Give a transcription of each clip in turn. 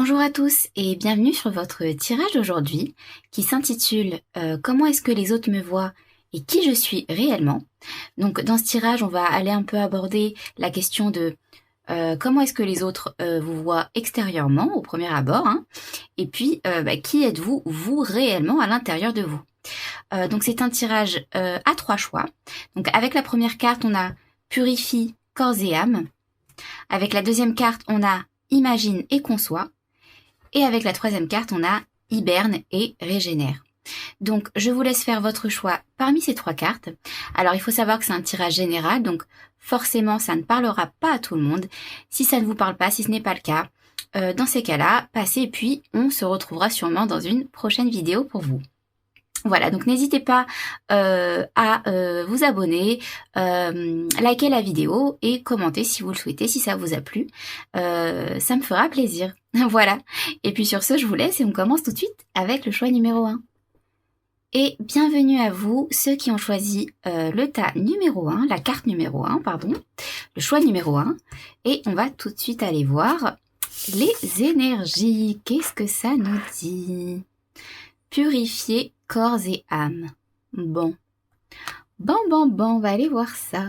Bonjour à tous et bienvenue sur votre tirage d'aujourd'hui qui s'intitule Comment est-ce que les autres me voient et qui je suis réellement. Donc dans ce tirage, on va aller un peu aborder la question de comment est-ce que les autres vous voient extérieurement au premier abord, hein, et puis qui êtes-vous vous réellement à l'intérieur de vous. Donc c'est un tirage à 3 choix. Donc avec la première carte, on a Purifie corps et âme. Avec la deuxième carte, on a Imagine et conçoit. Et avec la troisième carte, on a Hiberne et Régénère. Donc, je vous laisse faire votre choix parmi ces 3 cartes. Alors, il faut savoir que c'est un tirage général, donc forcément, ça ne parlera pas à tout le monde. Si ça ne vous parle pas, si ce n'est pas le cas, dans ces cas-là, passez et puis on se retrouvera sûrement dans une prochaine vidéo pour vous. Voilà, donc n'hésitez pas à vous abonner, liker la vidéo et commenter si vous le souhaitez, si ça vous a plu. Ça me fera plaisir. Voilà. Et puis sur ce, je vous laisse et on commence tout de suite avec le choix numéro 1. Et bienvenue à vous, ceux qui ont choisi le tas numéro 1, la carte numéro 1, pardon, le choix numéro 1. Et on va tout de suite aller voir les énergies. Qu'est-ce que ça nous dit ? Purifier corps et âme. Bon, on va aller voir ça.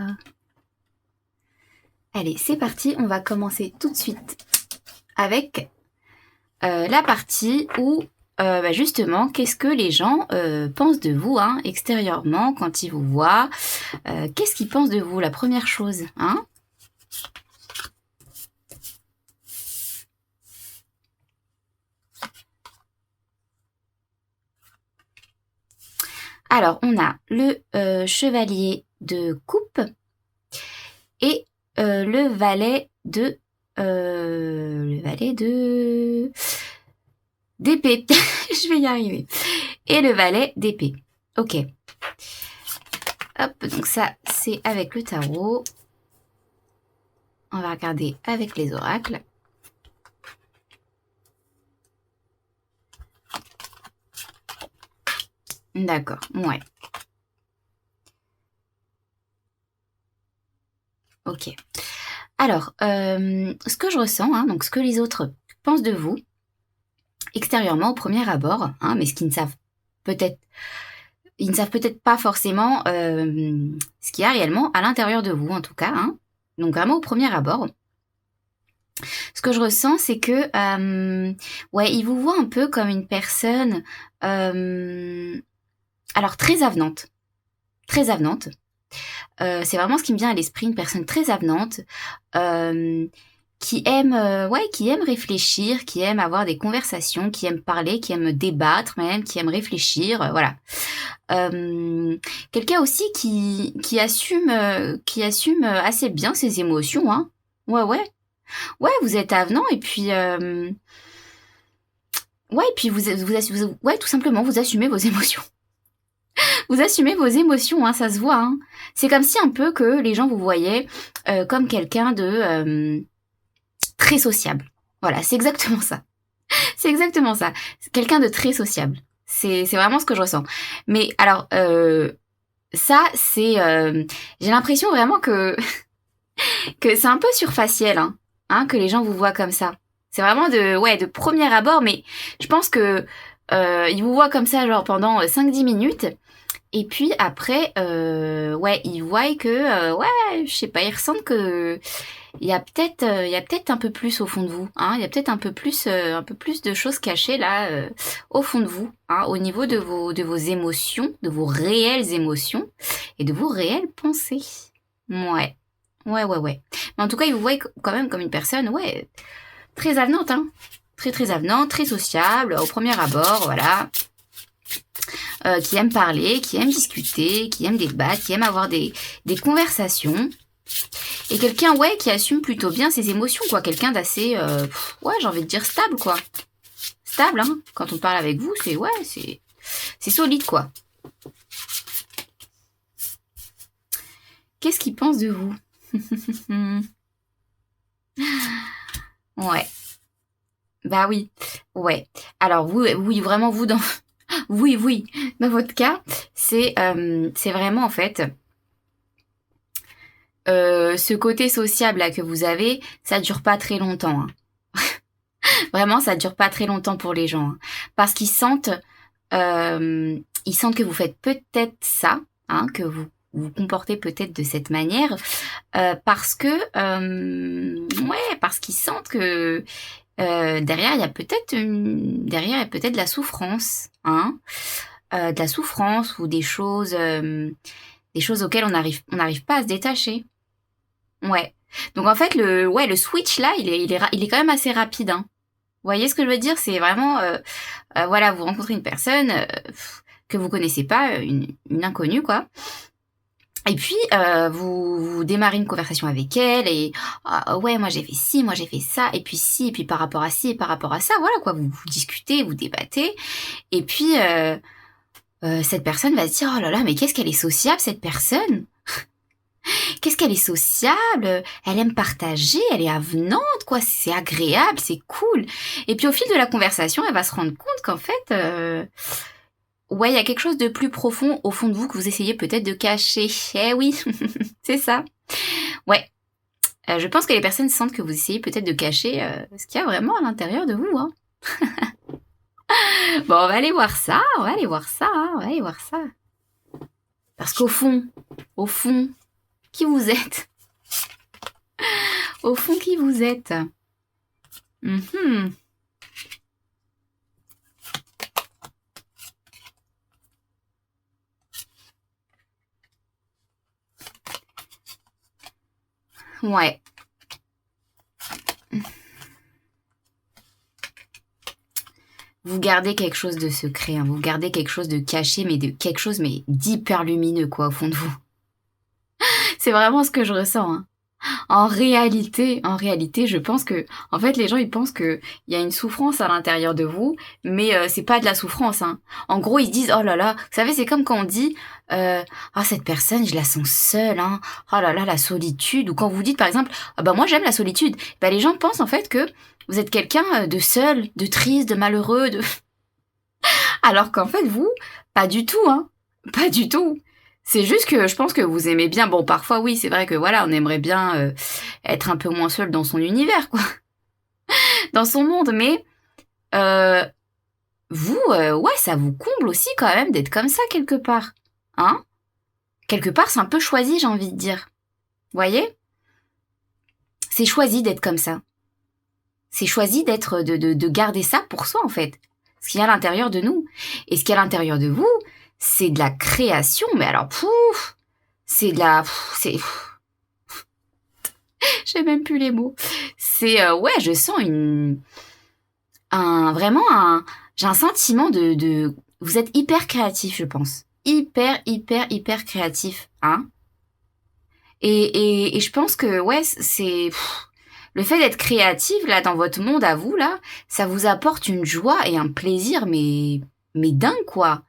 Allez, c'est parti, on va commencer tout de suite avec la partie où, justement, qu'est-ce que les gens pensent de vous, hein, extérieurement, quand ils vous voient. Qu'est-ce qu'ils pensent de vous, la première chose, hein ? Alors, on a le chevalier de coupe et le valet de d'épée. Je vais y arriver. Et le valet d'épée. Ok. Hop, donc ça, c'est avec le tarot. On va regarder avec les oracles. D'accord, ouais. Ok. Alors, ce que je ressens, hein, donc ce que les autres pensent de vous, extérieurement au premier abord, hein, mais ce qu'ils ne savent peut-être, ils ne savent peut-être pas forcément ce qu'il y a réellement à l'intérieur de vous, en tout cas, hein, donc vraiment au premier abord. Ce que je ressens, c'est que, ils vous voient un peu comme une personne, alors très avenante. Très avenante. C'est vraiment ce qui me vient à l'esprit, une personne très avenante, qui aime réfléchir, qui aime avoir des conversations, qui aime parler, qui aime débattre même, qui aime réfléchir, voilà. Quelqu'un aussi qui assume assez bien ses émotions, hein. Ouais, vous êtes avenant et puis tout simplement vous assumez vos émotions. Vous assumez vos émotions, hein, ça se voit. Hein. C'est comme si un peu que les gens vous voyaient comme quelqu'un de très sociable. Voilà, c'est exactement ça. C'est exactement ça. Quelqu'un de très sociable. C'est vraiment ce que je ressens. Mais alors, ça, c'est... j'ai l'impression vraiment que c'est un peu surfaciel, hein, que les gens vous voient comme ça. C'est vraiment de premier abord, mais je pense que ils vous voient comme ça genre pendant 5-10 minutes. Et puis après, ils voient que, je sais pas, ils ressentent que il y a peut-être un peu plus au fond de vous, hein. Il y a peut-être un peu plus de choses cachées là, au fond de vous, hein, au niveau de vos émotions, de vos réelles émotions et de vos réelles pensées. Ouais. Mais en tout cas, ils vous voient quand même comme une personne, très avenante, hein. Très avenante, très sociable, au premier abord, voilà. Qui aime parler, qui aime discuter, qui aime débattre, qui aime avoir des conversations. Et quelqu'un, qui assume plutôt bien ses émotions, quoi. Quelqu'un d'assez, j'ai envie de dire stable, quoi. Stable, hein. Quand on parle avec vous, c'est solide, quoi. Qu'est-ce qu'ils pensent de vous ? Ouais. Bah oui. Ouais. Alors, oui, vraiment, vous, dans... Oui, dans votre cas, c'est vraiment, en fait... ce côté sociable là que vous avez, ça dure pas très longtemps. Hein. Vraiment, ça dure pas très longtemps pour les gens, hein, parce ils sentent que vous faites peut-être ça, hein, que vous vous comportez peut-être de cette manière, parce que, ouais, parce qu'ils sentent que, derrière, il y a peut-être derrière, il y a peut-être de la souffrance, hein, de la souffrance ou des choses auxquelles on n'arrive pas à se détacher. Ouais. Donc en fait, le switch là, il est quand même assez rapide, hein. Vous voyez ce que je veux dire? C'est vraiment, voilà, vous rencontrez une personne que vous connaissez pas, une inconnue, quoi. Et puis, vous démarrez une conversation avec elle et ah ouais, moi j'ai fait ci, moi j'ai fait ça, et puis ci, et puis par rapport à ci, et par rapport à ça, voilà quoi. Vous discutez, vous débattez, et puis cette personne va se dire oh là là, mais qu'est-ce qu'elle est sociable cette personne? Qu'est-ce qu'elle est sociable, elle aime partager, elle est avenante, quoi, c'est agréable, c'est cool. Et puis au fil de la conversation, elle va se rendre compte qu'en fait, ouais, il y a quelque chose de plus profond au fond de vous que vous essayez peut-être de cacher. Eh oui, c'est ça. Ouais, je pense que les personnes sentent que vous essayez peut-être de cacher ce qu'il y a vraiment à l'intérieur de vous, hein. Bon, on va aller voir ça, on va aller voir ça, hein, on va aller voir ça. Parce au fond, qui vous êtes? Au fond, qui vous êtes? Mhm. Ouais. Vous gardez quelque chose de secret, hein, vous gardez quelque chose de caché, mais de quelque chose mais d'hyper lumineux, quoi, au fond de vous. C'est vraiment ce que je ressens, hein. En réalité, je pense que, en fait, les gens, ils pensent que il y a une souffrance à l'intérieur de vous, mais c'est pas de la souffrance, hein. En gros, ils se disent, oh là là, vous savez, c'est comme quand on dit, ah cette personne, je la sens seule, hein. Oh là là, la solitude. Ou quand vous dites, par exemple, ah bah moi j'aime la solitude. Bah les gens pensent en fait que vous êtes quelqu'un de seul, de triste, de malheureux, de alors qu'en fait, vous, pas du tout, hein. Pas du tout. C'est juste que je pense que vous aimez bien. Bon, parfois, oui, c'est vrai que voilà, on aimerait bien être un peu moins seul dans son univers, quoi, dans son monde. Mais euh, vous, ouais, ça vous comble aussi quand même d'être comme ça quelque part, hein. Quelque part, c'est un peu choisi, j'ai envie de dire. Vous voyez? C'est choisi d'être comme ça. C'est choisi d'être, de garder ça pour soi, en fait. Ce qu'il y a à l'intérieur de nous. Et ce qu'il y a à l'intérieur de vous, c'est de la création. Mais alors, pouf, c'est de la... c'est... J'ai même plus les mots. C'est... ouais, je sens vraiment un... J'ai un sentiment Vous êtes hyper créatif, je pense. Hyper, hyper, hyper créatif, hein. Et je pense que, ouais, c'est... Le fait d'être créative, là, dans votre monde à vous, là, ça vous apporte une joie et un plaisir, mais dingue, quoi.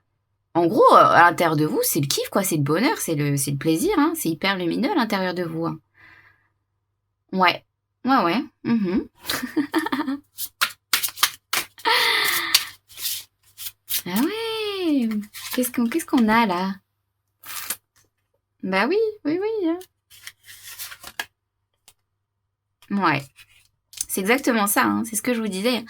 En gros, à l'intérieur de vous, c'est le kiff, quoi, c'est le bonheur, c'est le plaisir, hein, c'est hyper lumineux à l'intérieur de vous, hein. Ouais, ouais, ouais. Mhm. Ah ouais, qu'est-ce qu'on a là? Bah oui, oui, oui, hein. Ouais. C'est exactement ça, hein, c'est ce que je vous disais.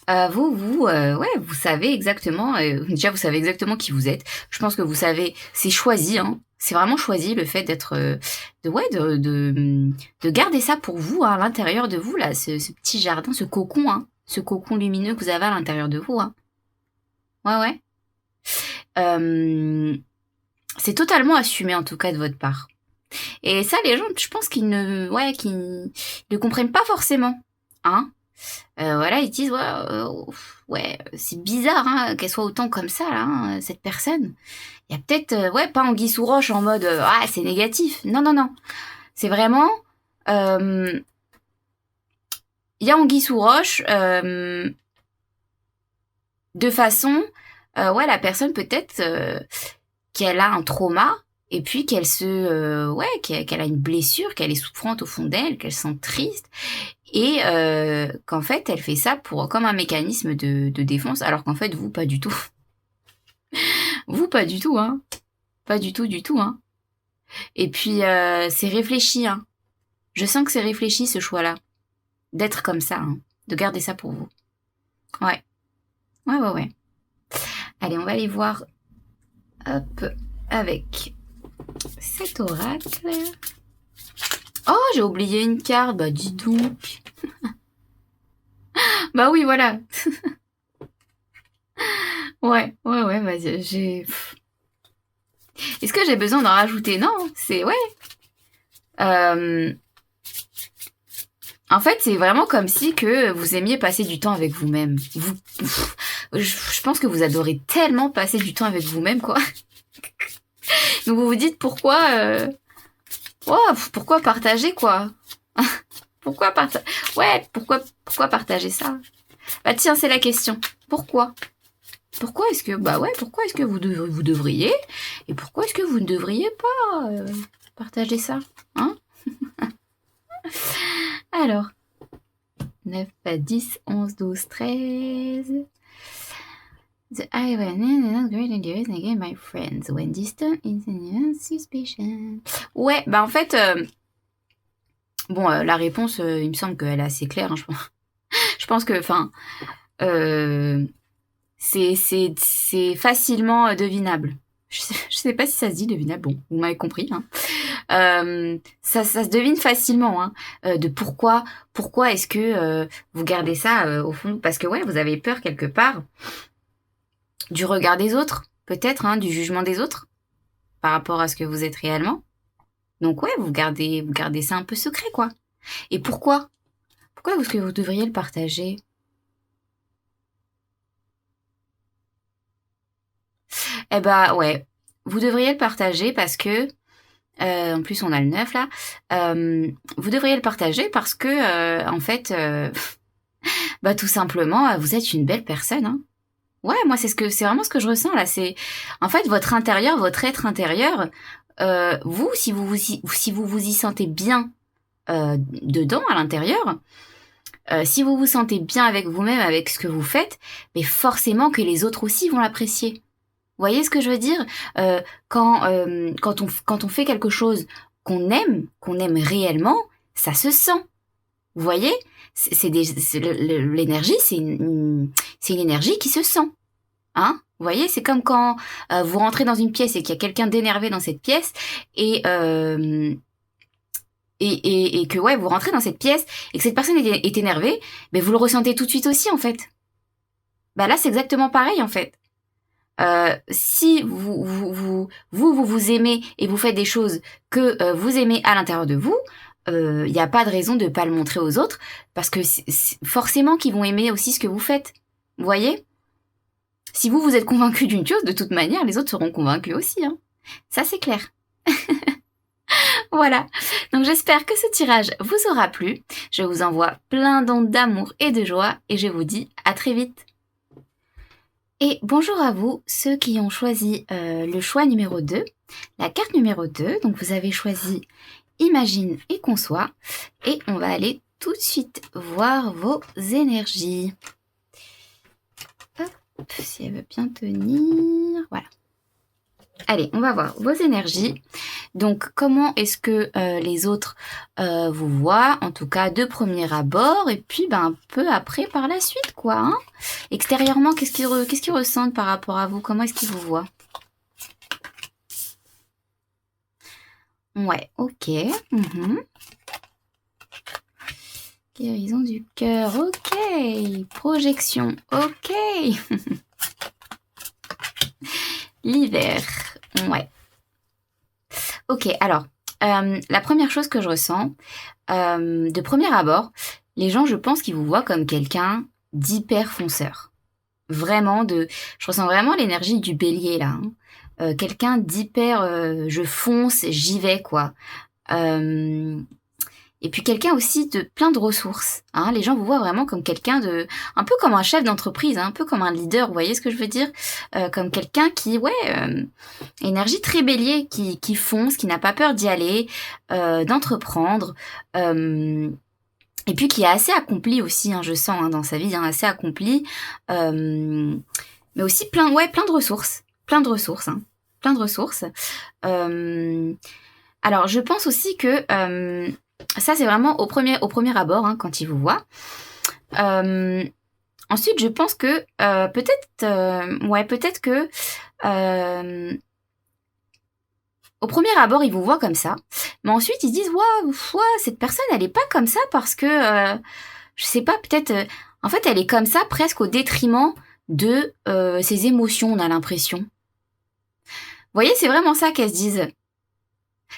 Ouais, vous savez exactement, déjà vous savez exactement qui vous êtes. Je pense que vous savez, c'est choisi, hein. C'est vraiment choisi le fait d'être, ouais, de garder ça pour vous, hein, à l'intérieur de vous là, ce petit jardin, ce cocon lumineux que vous avez à l'intérieur de vous, hein. Ouais, ouais. Euh, c'est totalement assumé en tout cas de votre part. Et ça, les gens, je pense qu'ils ne comprennent pas forcément, hein. Voilà, ils disent ouais, ouais, c'est bizarre hein, qu'elle soit autant comme ça là, hein, cette personne. Il y a peut-être ouais pas anguille sous roche en mode ah c'est négatif. Non non non, c'est vraiment il y a anguille sous roche de façon ouais la personne peut-être qu'elle a un trauma et puis ouais qu'elle a une blessure, qu'elle est souffrante au fond d'elle, qu'elle se sent triste et qu'en fait elle fait ça pour comme un mécanisme de défense alors qu'en fait vous pas du tout. Vous pas du tout hein. Pas du tout hein. Et puis c'est réfléchi hein. Je sens que c'est réfléchi ce choix-là d'être comme ça hein, de garder ça pour vous. Ouais. Ouais. Allez, on va aller voir, hop, avec cet oracle. Oh, j'ai oublié une carte, bah dis donc. Bah oui, voilà. Ouais, vas-y, Est-ce que j'ai besoin d'en rajouter? Non, c'est... Ouais. Euh, En fait, c'est vraiment comme si que vous aimiez passer du temps avec vous-même. Je pense que vous adorez tellement passer du temps avec vous-même, quoi. Donc vous vous dites pourquoi partager, quoi. Pourquoi partager ça? Bah tiens, c'est la question. Pourquoi? Pourquoi est-ce que, pourquoi est-ce que vous devriez, et pourquoi est-ce que vous ne devriez pas partager ça, hein? Alors, 9, 10, 11, 12, 13... The irony is not great endurance again, my friends. When distant is suspicion. Ouais, bah en fait, la réponse, il me semble qu'elle est assez claire. Hein, je pense que, c'est facilement devinable. Je sais pas si ça se dit devinable. Bon, vous m'avez compris. Hein. Ça se devine facilement. Hein, de pourquoi est-ce que vous gardez ça au fond? Parce que ouais, vous avez peur quelque part du regard des autres, peut-être, hein, du jugement des autres par rapport à ce que vous êtes réellement. Donc ouais, vous gardez ça un peu secret, quoi. Et pourquoi est-ce que vous devriez le partager? Eh bah ouais, vous devriez le partager parce que, en plus on a le 9 là, vous devriez le partager parce que, en fait, bah tout simplement, vous êtes une belle personne, hein. Ouais, moi c'est vraiment ce que je ressens là. C'est en fait votre intérieur, votre être intérieur. Vous, si vous vous y sentez bien dedans à l'intérieur, si vous vous sentez bien avec vous-même, avec ce que vous faites, mais forcément que les autres aussi vont l'apprécier. Vous voyez ce que je veux dire? Quand on fait quelque chose qu'on aime réellement, ça se sent. Vous voyez? L'énergie, c'est une énergie qui se sent. Hein? Vous voyez, c'est comme quand vous rentrez dans une pièce et qu'il y a quelqu'un d'énervé dans cette pièce et que ouais, vous rentrez dans cette pièce et que cette personne est énervée, mais vous le ressentez tout de suite aussi en fait. Bah là, c'est exactement pareil en fait. Si vous aimez et vous faites des choses que vous aimez à l'intérieur de vous, il n'y a pas de raison de ne pas le montrer aux autres parce que c'est forcément qu'ils vont aimer aussi ce que vous faites. Vous voyez? Si vous êtes convaincu d'une chose, de toute manière, les autres seront convaincus aussi. Hein. Ça, c'est clair. Voilà. Donc, j'espère que ce tirage vous aura plu. Je vous envoie plein d'ondes d'amour et de joie et je vous dis à très vite. Et bonjour à vous, ceux qui ont choisi le choix numéro 2, la carte numéro 2. Donc, vous avez choisi Imagine et conçoit. Et on va aller tout de suite voir vos énergies. Si elle veut bien tenir, voilà. Allez, on va voir vos énergies. Donc, comment est-ce que les autres vous voient, en tout cas de premier abord, et puis un peu après par la suite, quoi. Hein. Extérieurement, qu'est-ce qu'ils ressentent par rapport à vous? Comment est-ce qu'ils vous voient? Ouais, ok. Guérison du cœur, ok. Projection, ok. L'hiver, ouais. Ok, alors, la première chose que je ressens, de premier abord, les gens, je pense qu'ils vous voient comme quelqu'un d'hyper fonceur. Vraiment, je ressens vraiment l'énergie du bélier, là. Hein. Quelqu'un d'hyper, je fonce, j'y vais, quoi. Et puis quelqu'un aussi de plein de ressources. Hein. Les gens vous voient vraiment comme quelqu'un de... Un peu comme un chef d'entreprise, hein, un peu comme un leader, vous voyez ce que je veux dire? Comme quelqu'un qui, énergie très bélier, qui fonce, qui n'a pas peur d'y aller, d'entreprendre, et puis qui est assez accompli aussi, hein, je sens, hein, dans sa vie, hein, assez accompli, mais aussi plein de ressources. Plein de ressources, hein. Plein de ressources. Alors, je pense aussi que... ça, c'est vraiment au premier abord, hein, quand il vous voit. Ensuite, je pense que peut-être que au premier abord, ils vous voient comme ça, mais ensuite ils disent waouh, cette personne, elle est pas comme ça parce que je sais pas, peut-être en fait, elle est comme ça presque au détriment de ses émotions, on a l'impression. Vous voyez, c'est vraiment ça qu'elles se disent.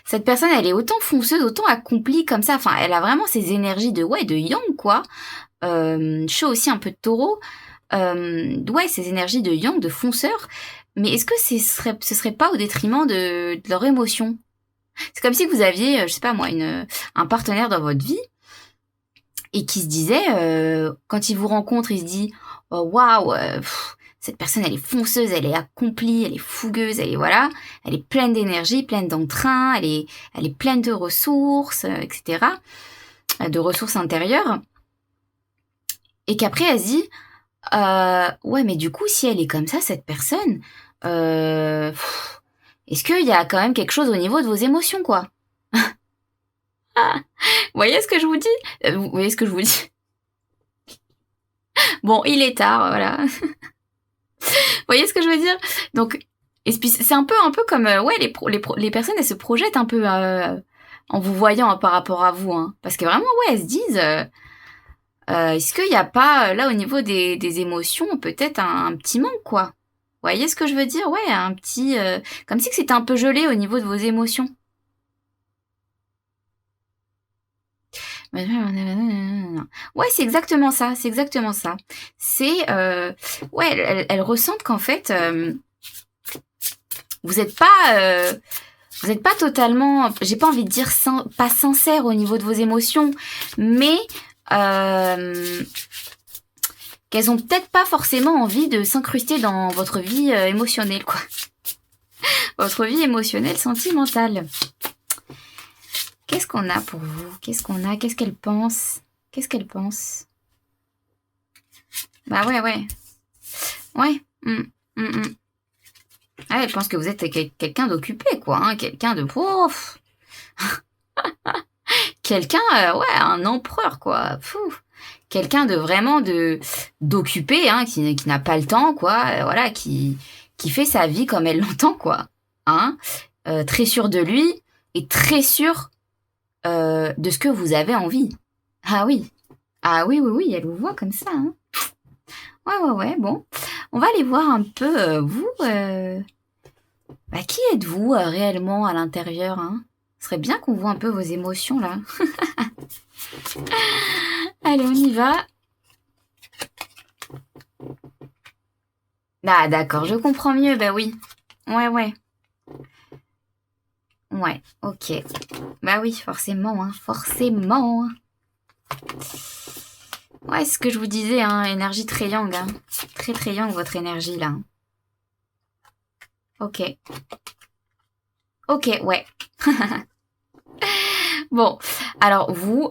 Cette personne, elle est autant fonceuse, autant accomplie comme ça. Enfin, elle a vraiment ces énergies de yang, quoi. Je suis aussi un peu de taureau. Ces énergies de yang, de fonceur. Mais est-ce que ce serait pas au détriment de leur émotion? C'est comme si vous aviez, je sais pas moi, un partenaire dans votre vie et qui se disait, quand il vous rencontre, il se dit, oh, waouh, cette personne, elle est fonceuse, elle est accomplie, elle est fougueuse, elle est pleine d'énergie, pleine d'entrain, elle est pleine de ressources, etc., de ressources intérieures. Et qu'après, elle se dit, ouais, mais du coup, si elle est comme ça, cette personne, est-ce qu'il y a quand même quelque chose au niveau de vos émotions, quoi? Vous voyez ce que je vous dis? Vous voyez ce que je vous dis? Bon, il est tard, voilà. Vous voyez ce que je veux dire? Donc, et puis c'est un peu comme, les personnes, elles se projettent un peu en vous voyant par rapport à vous, hein. Parce que vraiment, elles se disent, est-ce qu'il n'y a pas, là, au niveau des émotions, peut-être un petit manque, quoi? Vous voyez ce que je veux dire? Ouais, un petit... comme si c'était un peu gelé au niveau de vos émotions. Ouais, c'est exactement ça, c'est exactement ça. C'est... elles ressentent qu'en fait, vous n'êtes pas totalement... J'ai pas envie de dire pas sincère au niveau de vos émotions, mais... qu'elles ont peut-être pas forcément envie de s'incruster dans votre vie émotionnelle, quoi. Votre vie émotionnelle, sentimentale. Qu'est-ce qu'on a pour vous? Qu'est-ce qu'on a? Qu'est-ce qu'elle pense? Qu'est-ce qu'elle pense? Bah ouais. Ouais. Ah, elle pense que vous êtes quelqu'un d'occupé, quoi. Hein, quelqu'un de... Ouf. Quelqu'un, un empereur, quoi. Quelqu'un de vraiment d'occupé, hein, qui n'a pas le temps, quoi. Voilà, qui fait sa vie comme elle l'entend, quoi. Hein, très sûr de lui et très sûr de ce que vous avez envie. Ah oui. Ah oui, elle vous voit comme ça. Hein. Ouais, bon. On va aller voir un peu, vous, qui êtes-vous réellement à l'intérieur, hein? Ce serait bien qu'on voit un peu vos émotions, là. Allez, on y va. Ah, d'accord, je comprends mieux, bah oui. Ouais. Ouais, ok. Bah oui, forcément, hein, forcément. Ouais, c'est ce que je vous disais, hein, énergie très yang, hein. Très yang, votre énergie, là. Ok, ouais. Bon, alors vous,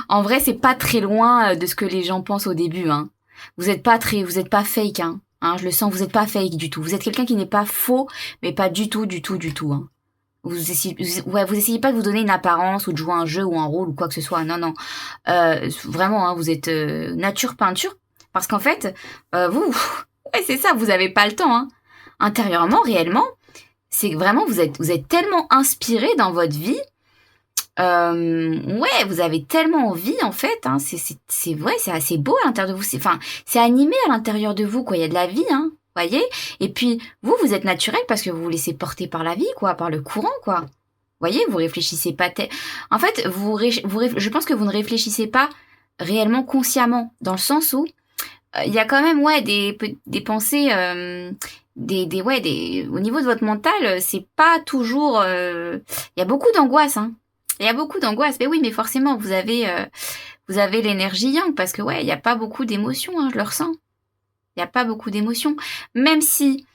en vrai, c'est pas très loin de ce que les gens pensent au début, hein. Vous êtes pas fake, hein. Hein, je le sens, vous êtes pas fake du tout. Vous êtes quelqu'un qui n'est pas faux, mais pas du tout, hein. Vous essayez pas de vous donner une apparence ou de jouer un jeu ou un rôle ou quoi que ce soit. Non. Vraiment, hein, vous êtes nature peinture. Parce qu'en fait, c'est ça, vous avez pas le temps. Hein. Intérieurement, réellement, c'est vraiment, vous êtes tellement inspiré dans votre vie. Vous avez tellement envie, en fait. Hein, c'est vrai, c'est assez beau à l'intérieur de vous. C'est animé à l'intérieur de vous, quoi. Il y a de la vie, hein. Voyez? Et puis, vous êtes naturel parce que vous vous laissez porter par la vie, quoi, par le courant, quoi. Voyez, vous réfléchissez pas... En fait, je pense que vous ne réfléchissez pas réellement consciemment, dans le sens où il y a quand même, des pensées... au niveau de votre mental, c'est pas toujours... Il y a beaucoup d'angoisse, hein. Il y a beaucoup d'angoisse. Mais oui, mais forcément, vous avez l'énergie yang, parce que, il n'y a pas beaucoup d'émotions, hein, je le ressens. Il n'y a pas beaucoup d'émotions. Même si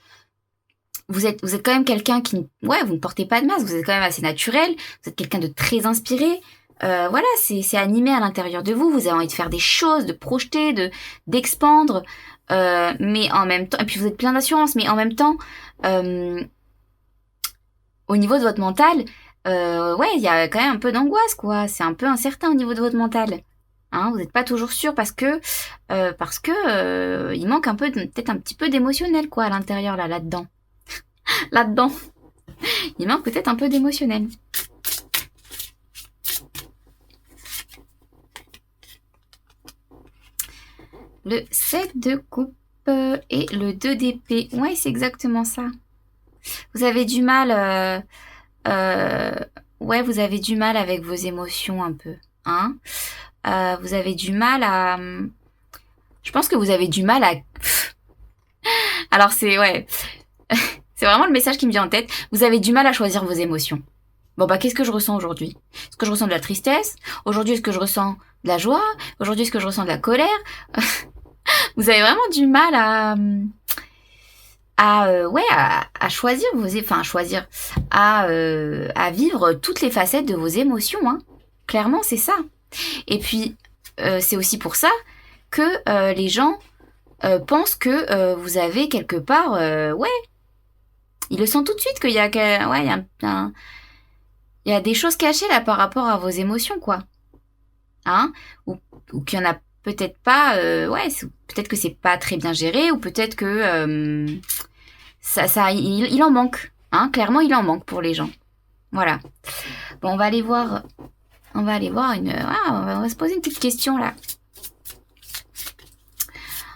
vous êtes quand même quelqu'un qui... vous ne portez pas de masque, vous êtes quand même assez naturel, vous êtes quelqu'un de très inspiré. C'est animé à l'intérieur de vous, vous avez envie de faire des choses, de projeter, d'expandre. Mais en même temps... Et puis vous êtes plein d'assurance, mais en même temps, au niveau de votre mental, il y a quand même un peu d'angoisse, quoi. C'est un peu incertain au niveau de votre mental. Hein, vous n'êtes pas toujours sûr parce que il manque un peu, peut-être un petit peu d'émotionnel quoi à l'intérieur là-dedans. Là-dedans, il manque peut-être un peu d'émotionnel. Le 7 de coupe et le 2 d'épée. Ouais, c'est exactement ça. Vous avez du mal, ouais, vous avez du mal avec vos émotions un peu, hein. Vous avez du mal à, je pense que vous avez du mal à. Alors c'est ouais, c'est vraiment le message qui me vient en tête. Vous avez du mal à choisir vos émotions. Bon bah qu'est-ce que je ressens aujourd'hui? Est-ce que je ressens de la tristesse? Aujourd'hui est-ce que je ressens de la joie? Aujourd'hui est-ce que je ressens de la colère? Vous avez vraiment du mal à choisir à vivre toutes les facettes de vos émotions, hein. Clairement, c'est ça. Et puis, c'est aussi pour ça que les gens pensent que vous avez quelque part, ils le sentent tout de suite qu'il y a, il y a des choses cachées là par rapport à vos émotions, quoi. Hein? Ou qu'il y en a peut-être pas, peut-être que c'est pas très bien géré, ou peut-être que il en manque. Hein? Clairement, il en manque pour les gens. Voilà. Bon, on va aller voir on va se poser une petite question là.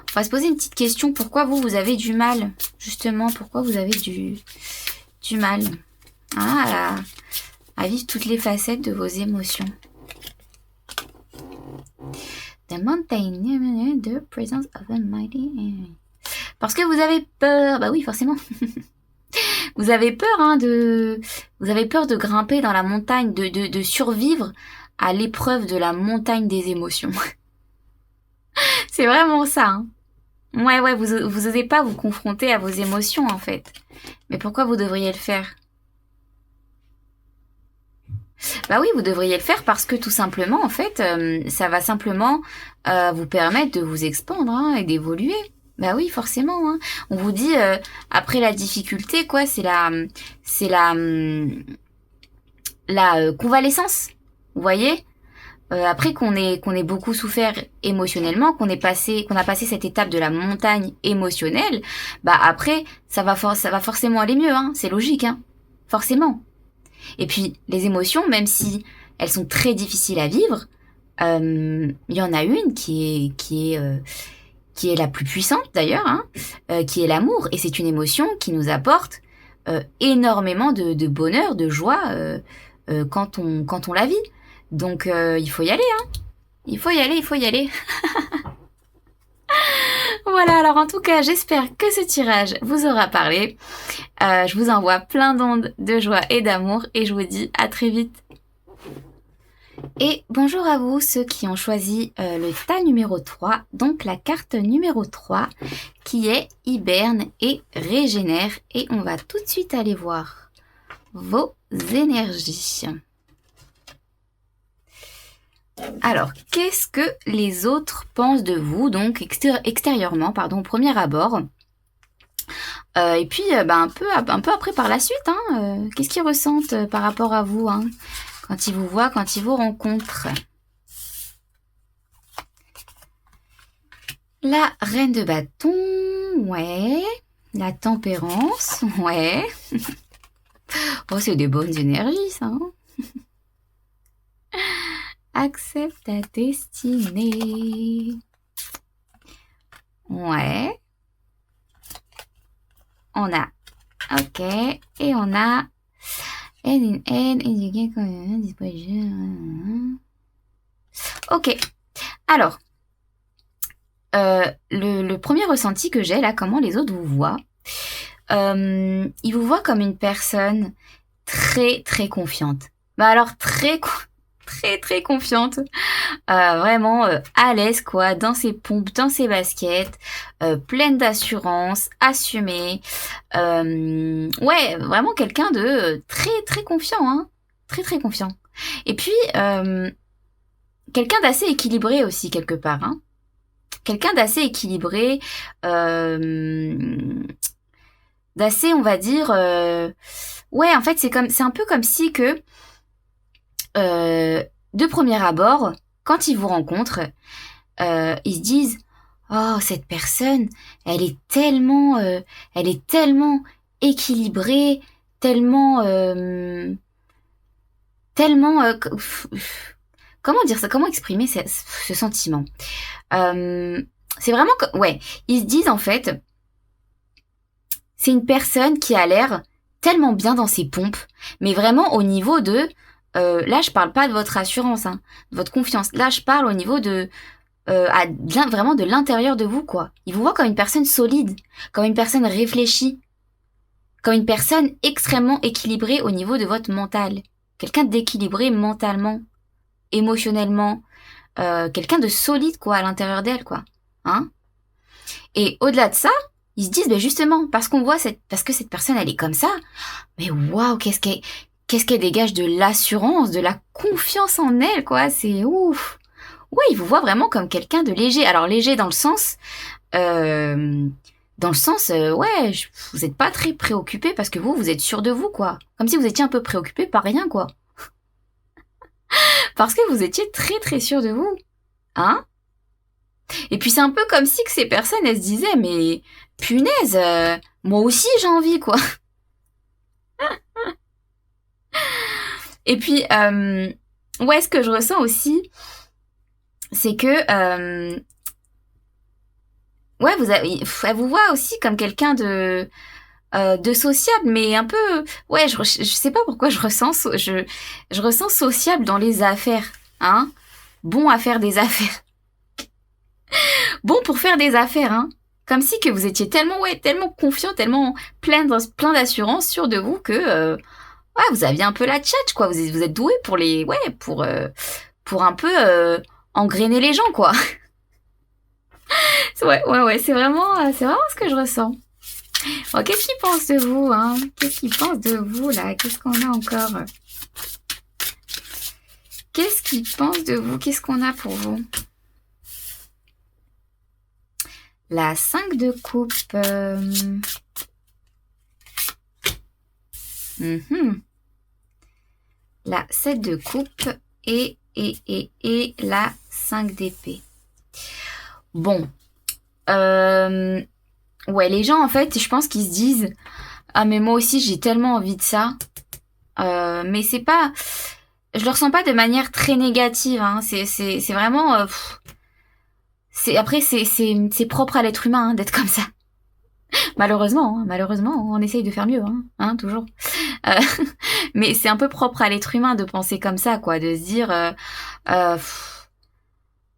On va se poser une petite question. Pourquoi vous avez du mal? Justement, pourquoi vous avez du mal à vivre toutes les facettes de vos émotions? The mountain, the presence of the mighty. Parce que vous avez peur. Bah oui, forcément. Vous avez peur, vous avez peur de grimper dans la montagne, de survivre à l'épreuve de la montagne des émotions. C'est vraiment ça, hein. Ouais, vous osez pas vous confronter à vos émotions, en fait. Mais pourquoi vous devriez le faire? Bah oui, vous devriez le faire parce que tout simplement, en fait, ça va simplement vous permettre de vous expandre, hein, et d'évoluer. Bah oui, forcément, hein. On vous dit après la difficulté, quoi, c'est la convalescence. Vous voyez? Après qu'on ait beaucoup souffert émotionnellement, qu'on a passé cette étape de la montagne émotionnelle, bah après ça va forcément aller mieux, hein. C'est logique, hein. Forcément. Et puis les émotions, même si elles sont très difficiles à vivre, il y en a une qui est la plus puissante d'ailleurs, hein, qui est l'amour. Et c'est une émotion qui nous apporte énormément de bonheur, de joie quand on la vit. Donc il faut y aller, hein. Il faut y aller. Voilà, alors en tout cas, j'espère que ce tirage vous aura parlé. Je vous envoie plein d'ondes de joie et d'amour et je vous dis à très vite. Et bonjour à vous, ceux qui ont choisi le tas numéro 3, donc la carte numéro 3, qui est hiberne et régénère. Et on va tout de suite aller voir vos énergies. Alors, qu'est-ce que les autres pensent de vous, donc extérieurement, au premier abord? Et puis, un peu après par la suite, hein, qu'est-ce qu'ils ressentent par rapport à vous, hein, quand ils vous voient, quand ils vous rencontrent? La reine de bâton, ouais. La tempérance, ouais. Oh, c'est des bonnes énergies, ça, hein. Accepte ta destinée. Ouais. On a. Ok. Et on a. Ok. Alors. Le premier ressenti que j'ai là, comment les autres vous voient. Ils vous voient comme une personne très très confiante. Bah alors très confiante, vraiment à l'aise quoi, dans ses pompes, dans ses baskets, pleine d'assurance, assumée, ouais, vraiment quelqu'un de très très confiant, hein, très très confiant. Et puis quelqu'un d'assez équilibré aussi quelque part, hein, quelqu'un d'assez équilibré, d'assez, on va dire, ouais, en fait c'est un peu comme si que de premier abord, quand ils vous rencontrent, ils se disent oh cette personne, elle est tellement équilibrée, tellement comment dire ça, comment exprimer ce sentiment. C'est vraiment ouais, ils se disent en fait c'est une personne qui a l'air tellement bien dans ses pompes, mais vraiment au niveau de là je parle pas de votre assurance, hein, de votre confiance. Là je parle au niveau de vraiment de l'intérieur de vous, quoi. Il vous voit comme une personne solide, comme une personne réfléchie, comme une personne extrêmement équilibrée au niveau de votre mental. Quelqu'un d'équilibré mentalement, émotionnellement, quelqu'un de solide, quoi, à l'intérieur d'elle, quoi. Hein? Et au-delà de ça, ils se disent, ben justement, parce que cette personne, elle est comme ça, mais waouh, qu'est-ce qu'elle dégage de l'assurance, de la confiance en elle, quoi. C'est ouf. Ouais, il vous voit vraiment comme quelqu'un de léger. Alors léger dans le sens, ouais, vous n'êtes pas très préoccupé parce que vous êtes sûr de vous, quoi. Comme si vous étiez un peu préoccupé par rien, quoi. Parce que vous étiez très très sûr de vous, hein. Et puis c'est un peu comme si que ces personnes, elles se disaient, mais punaise, moi aussi j'ai envie, quoi. Et puis, ouais, ce que je ressens aussi, c'est que ouais, elle vous voit aussi comme quelqu'un de sociable, mais un peu, ouais, je sais pas pourquoi je ressens sociable dans les affaires, hein, bon à faire des affaires, bon pour faire des affaires, hein, comme si que vous étiez tellement, ouais, tellement confiant, tellement plein d'assurance, sûr de vous que, ouais, vous aviez un peu la tchatche, quoi, vous êtes doué pour pour un peu engrainer les gens, quoi. Ouais, c'est vraiment ce que je ressens. Bon, qu'est-ce qu'ils pensent de vous, hein? Qu'est-ce qu'ils pensent de vous, là? Qu'est-ce qu'on a encore? Qu'est-ce qu'ils pensent de vous? Qu'est-ce qu'on a pour vous? La 5 de coupe. La 7 de coupe et la 5 d'épée. Bon. Ouais, les gens, en fait, je pense qu'ils se disent ah, mais moi aussi, j'ai tellement envie de ça. Mais c'est pas... Je le ressens pas de manière très négative, hein. C'est vraiment... Après, c'est propre à l'être humain, hein, d'être comme ça. Malheureusement, on essaye de faire mieux, hein, toujours. Euh, mais c'est un peu propre à l'être humain de penser comme ça, quoi, de se dire...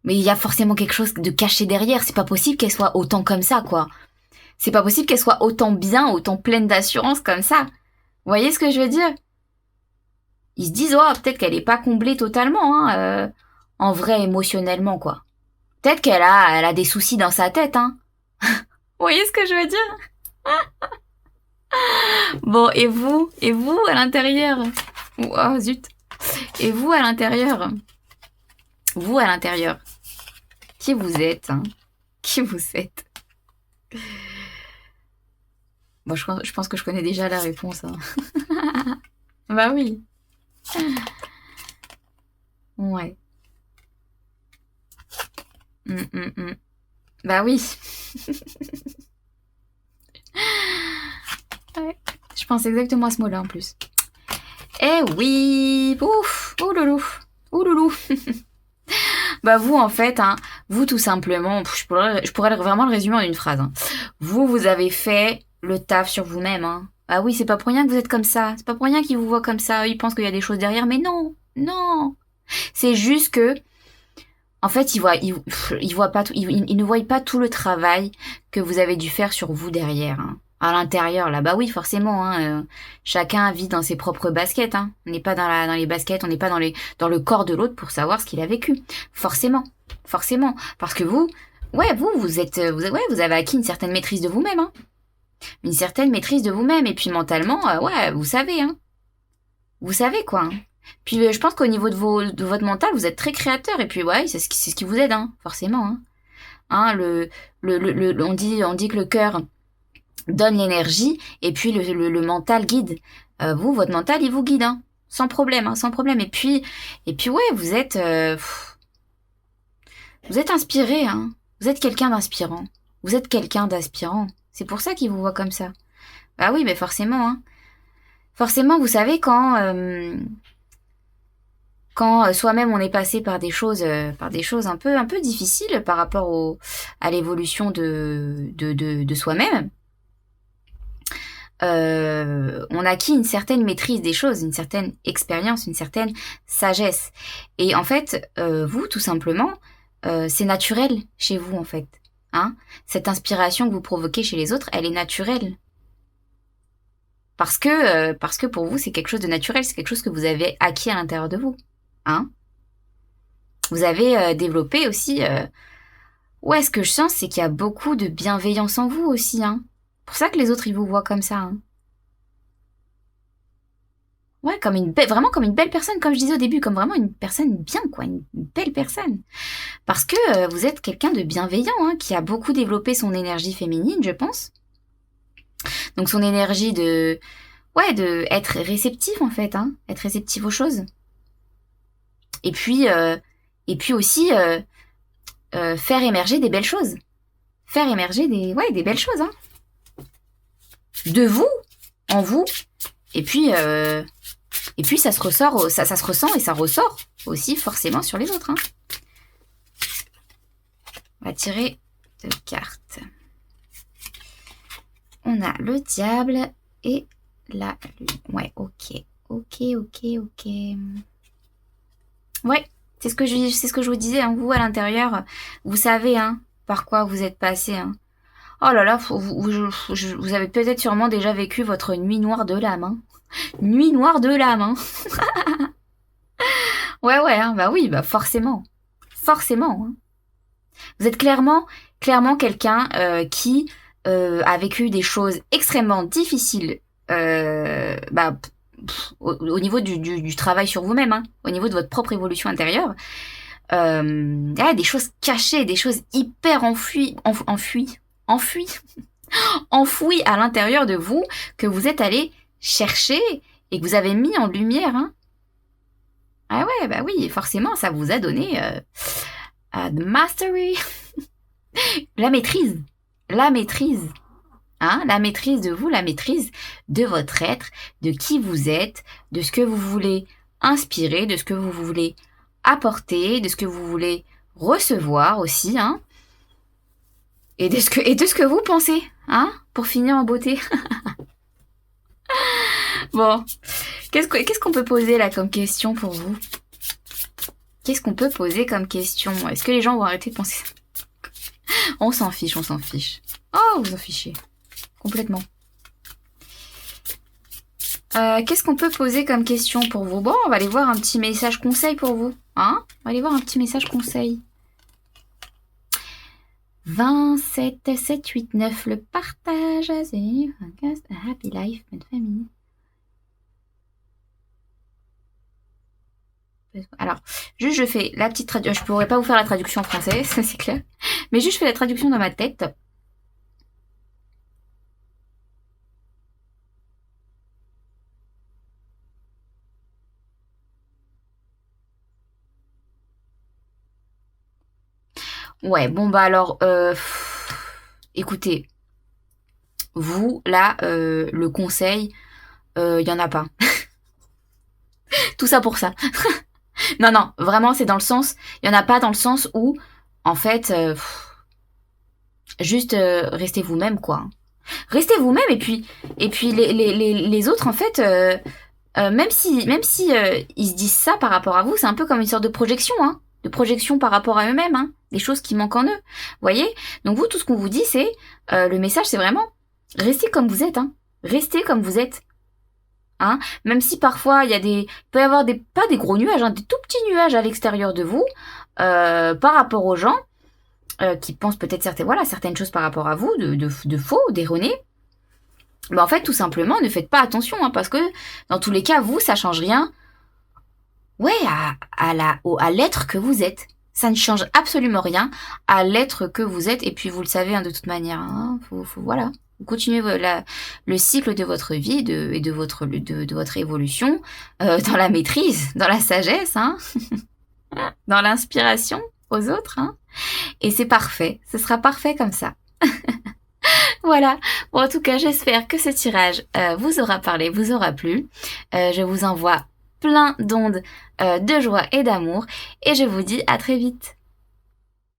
mais il y a forcément quelque chose de caché derrière. C'est pas possible qu'elle soit autant comme ça, quoi. C'est pas possible qu'elle soit autant bien, autant pleine d'assurance comme ça. Vous voyez ce que je veux dire? Ils se disent, oh, peut-être qu'elle est pas comblée totalement, hein, en vrai, émotionnellement, quoi. Peut-être elle a des soucis dans sa tête, hein. Vous voyez ce que je veux dire? Bon, et vous à l'intérieur? Oh, zut. Et vous à l'intérieur? Vous à l'intérieur? Qui vous êtes, hein? Qui vous êtes? Bon, je pense que je connais déjà la réponse, hein. Bah oui. Ouais. Bah oui. Ouais. Je pense exactement à ce mot-là en plus. Eh oui. Ouf. Ouloulou. Ouloulou. Bah vous en fait, hein, vous tout simplement, je pourrais vraiment le résumer en une phrase, hein. Vous avez fait le taf sur vous-même, hein. Ah oui, c'est pas pour rien que vous êtes comme ça. C'est pas pour rien qu'ils vous voient comme ça. Ils pensent qu'il y a des choses derrière, mais non, non. C'est juste que, en fait, ils voient pas tout, ils ne voient pas tout le travail que vous avez dû faire sur vous derrière, hein. À l'intérieur, là, bah oui, forcément, hein, chacun vit dans ses propres baskets, hein. On n'est pas dans les baskets, on n'est pas dans le corps de l'autre pour savoir ce qu'il a vécu. Forcément, forcément. Parce que vous avez acquis une certaine maîtrise de vous-même, hein. Une certaine maîtrise de vous-même. Et puis mentalement, ouais, vous savez, hein. Vous savez, quoi, hein. Puis je pense qu'au niveau de votre mental, vous êtes très créateur. Et puis ouais, c'est ce qui vous aide, hein, forcément, hein. Hein, on dit que le cœur donne l'énergie et puis le mental guide. Votre mental, il vous guide, hein, sans problème, hein, sans problème. Et puis ouais, vous êtes Vous êtes inspiré, hein. Vous êtes quelqu'un d'inspirant. Vous êtes quelqu'un d'aspirant. C'est pour ça qu'il vous voit comme ça. Bah oui, mais forcément, hein. Forcément, vous savez, quand soi-même on est passé par des choses un peu difficiles par rapport à l'évolution de soi-même, on acquit une certaine maîtrise des choses, une certaine expérience, une certaine sagesse. Et en fait, vous, tout simplement, c'est naturel chez vous, en fait. Hein, cette inspiration que vous provoquez chez les autres, elle est naturelle. Parce que pour vous, c'est quelque chose de naturel, c'est quelque chose que vous avez acquis à l'intérieur de vous. Hein, vous avez développé aussi... ouais, ce que je sens, c'est qu'il y a beaucoup de bienveillance en vous aussi. Hein. C'est pour ça que les autres, ils vous voient comme ça. Hein. Ouais, vraiment comme une belle personne, comme je disais au début, comme vraiment une personne bien, quoi, une belle personne. Parce que vous êtes quelqu'un de bienveillant, hein, qui a beaucoup développé son énergie féminine, je pense. Donc son énergie de être réceptif en fait, hein, être réceptif aux choses. Et puis aussi faire émerger des belles choses, faire émerger des belles choses, hein, de vous, en vous. Et puis ça se ressort, ça se ressent et ça ressort aussi forcément sur les autres. Hein. On va tirer 2 cartes. On a le diable et la lune. Ouais, ok. Ouais, c'est ce que je vous disais. Hein. Vous, à l'intérieur, vous savez hein, par quoi vous êtes passé. Hein. Oh là là, vous avez peut-être sûrement déjà vécu votre nuit noire de l'âme. Hein. Nuit noire de l'âme. Hein. ouais, hein, bah oui, bah forcément. Forcément. Hein. Vous êtes clairement quelqu'un qui a vécu des choses extrêmement difficiles au niveau du travail sur vous-même, hein, au niveau de votre propre évolution intérieure. Des choses cachées, des choses hyper enfouies à l'intérieur de vous que vous êtes allé chercher et que vous avez mis en lumière. Hein. Ah ouais, bah oui, forcément, ça vous a donné the mastery. La maîtrise. Hein, la maîtrise de vous, la maîtrise de votre être, de qui vous êtes, de ce que vous voulez inspirer, de ce que vous voulez apporter, de ce que vous voulez recevoir aussi, hein, et de ce que vous pensez, hein, pour finir en beauté. Bon, qu'est-ce qu'on peut poser là comme question pour vous? Qu'est-ce qu'on peut poser comme question? Est-ce que les gens vont arrêter de penser ça? On s'en fiche. Oh, vous en fichez. Complètement. Qu'est-ce qu'on peut poser comme question pour vous? Bon, on va aller voir un petit message conseil pour vous. Hein? On va aller voir un petit message conseil. 27, 7, 8, 9, le partage. A happy life, bonne famille. Alors, juste je fais la petite traduction. Je pourrais pas vous faire la traduction en français, ça c'est clair. Mais juste je fais la traduction dans ma tête. Ouais, bon bah alors, écoutez, vous, là, le conseil, il y en a pas. Tout ça pour ça. non, vraiment, c'est dans le sens, il y en a pas dans le sens où, en fait, juste restez vous-même, quoi. Restez vous-même et puis les autres, en fait, même si ils se disent ça par rapport à vous, c'est un peu comme une sorte de projection, hein. De projection par rapport à eux-mêmes, hein, des choses qui manquent en eux. Voyez? Donc vous, tout ce qu'on vous dit, c'est le message, c'est vraiment restez comme vous êtes, hein. Restez comme vous êtes. Hein, même si parfois il peut y avoir pas des gros nuages, hein, des tout petits nuages à l'extérieur de vous, par rapport aux gens qui pensent peut-être certaines choses par rapport à vous, de faux, d'erronés. Mais en fait, tout simplement, ne faites pas attention, hein, parce que dans tous les cas, vous, ça change rien. Ouais, à l'être que vous êtes. Ça ne change absolument rien à l'être que vous êtes. Et puis vous le savez hein, de toute manière. Hein, voilà. Vous continuez le cycle de votre vie et de votre évolution dans la maîtrise, dans la sagesse, hein, dans l'inspiration aux autres. Hein. Et c'est parfait, ce sera parfait comme ça. Voilà. Bon, en tout cas, j'espère que ce tirage vous aura parlé, vous aura plu. Je vous envoie plein d'ondes de joie et d'amour et je vous dis à très vite.